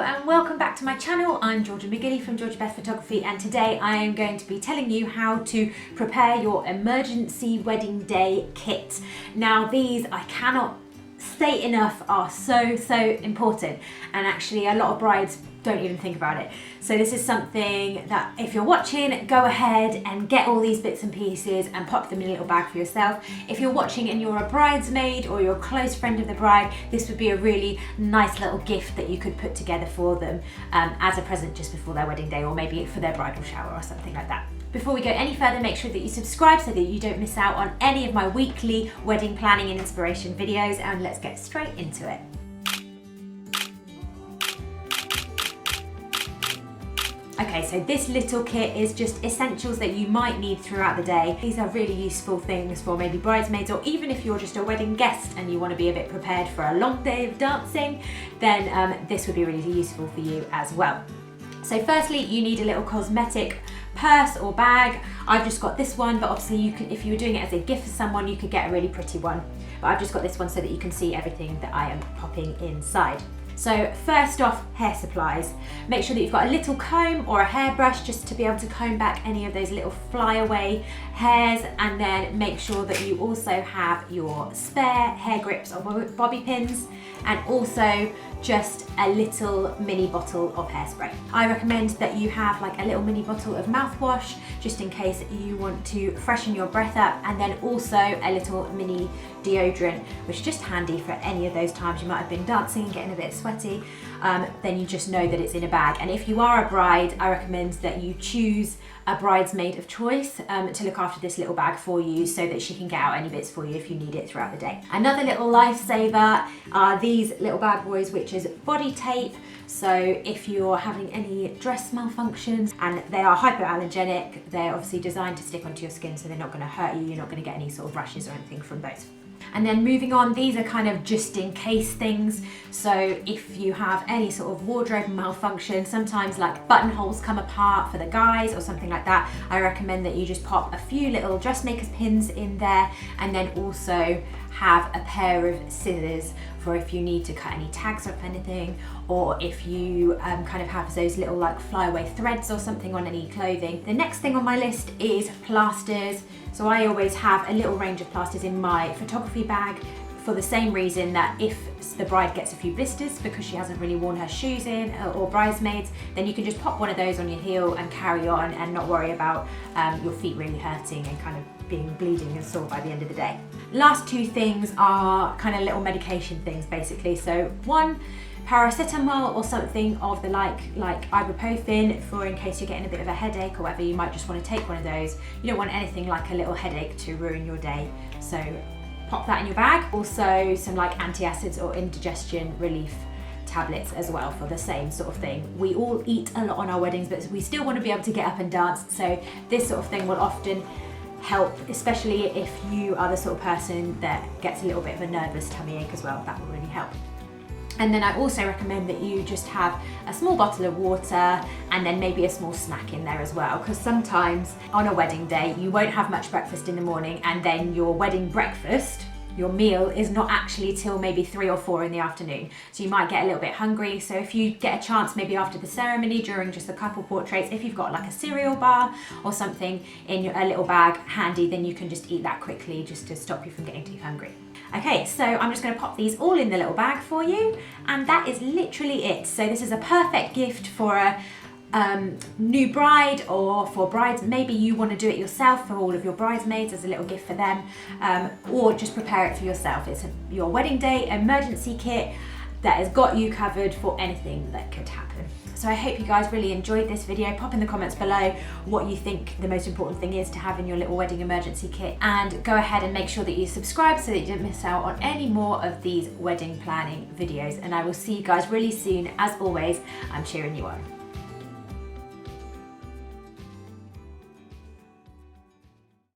Hello and welcome back to my channel. I'm Georgia-Beth from Georgia-Beth Photography, and today I am going to be telling you how to prepare your emergency wedding day kit. Now these, I cannot state enough, are so important, and actually a lot of brides don't even think about it. So this is something that if you're watching, go ahead and get all these bits and pieces and pop them in a little bag for yourself. If you're watching and you're a bridesmaid or you're a close friend of the bride, this would be a really nice little gift that you could put together for them as a present just before their wedding day, or maybe for their bridal shower or something like that. Before we go any further, make sure that you subscribe so that you don't miss out on any of my weekly wedding planning and inspiration videos, and let's get straight into it. Okay, so this little kit is just essentials that you might need throughout the day. These are really useful things for maybe bridesmaids, or even if you're just a wedding guest and you want to be a bit prepared for a long day of dancing, then this would be really useful for you as well. So firstly, you need a little cosmetic purse or bag. I've just got this one, but obviously you can, if you were doing it as a gift for someone, you could get a really pretty one. But I've just got this one so that you can see everything that I am popping inside. So first off, hair supplies. Make sure that you've got a little comb or a hairbrush just to be able to comb back any of those little flyaway hairs, and then make sure that you also have your spare hair grips or bobby pins, and also just a little mini bottle of hairspray. I recommend that you have like a little mini bottle of mouthwash just in case you want to freshen your breath up, and then also a little mini deodorant, which is just handy for any of those times you might have been dancing and getting a bit sweaty. Then you just know that it's in a bag. And if you are a bride, I recommend that you choose a bridesmaid of choice to look after this little bag for you, so that she can get out any bits for you if you need it throughout the day. Another little lifesaver are these little bad boys, which is body tape. So if you're having any dress malfunctions, and they are hypoallergenic, they're obviously designed to stick onto your skin, so they're not going to hurt you, you're not going to get any sort of rashes or anything from those. And then moving on, these are kind of just in case things. So if you have any sort of wardrobe malfunction, sometimes like buttonholes come apart for the guys or something like that, I recommend that you just pop a few little dressmaker's pins in there, and then also have a pair of scissors for if you need to cut any tags off anything, or if you kind of have those little like flyaway threads or something on any clothing. The next thing on my list is plasters. So I always have a little range of plasters in my photography bag, for the same reason that if the bride gets a few blisters because she hasn't really worn her shoes in, or bridesmaids, then you can just pop one of those on your heel and carry on and not worry about your feet really hurting and kind of being bleeding and sore by the end of the day. Last two things are kind of little medication things basically. So one, paracetamol or something of the like ibuprofen, for in case you're getting a bit of a headache or whatever, you might just want to take one of those. You don't want anything like a little headache to ruin your day, so pop that in your bag. Also some like antacids or indigestion relief tablets as well for the same sort of thing. We all eat a lot on our weddings, but we still want to be able to get up and dance, so this sort of thing will often help, especially if you are the sort of person that gets a little bit of a nervous tummy ache as well. That will really help. And then I also recommend that you just have a small bottle of water and then maybe a small snack in there as well, because sometimes on a wedding day you won't have much breakfast in the morning, and then your wedding breakfast, your meal, is not actually till maybe 3 or 4 in the afternoon. So you might get a little bit hungry. So if you get a chance, maybe after the ceremony, during just the couple portraits, if you've got like a cereal bar or something in a little bag handy, then you can just eat that quickly just to stop you from getting too hungry. Okay, so I'm just going to pop these all in the little bag for you, and that is literally it. So this is a perfect gift for a new bride, or for brides, maybe you want to do it yourself for all of your bridesmaids as a little gift for them, or just prepare it for yourself. It's your wedding day emergency kit that has got you covered for anything that could happen. So I hope you guys really enjoyed this video. Pop in the comments below what you think the most important thing is to have in your little wedding emergency kit, and go ahead and make sure that you subscribe so that you don't miss out on any more of these wedding planning videos. And I will see you guys really soon. As always, I'm cheering you on.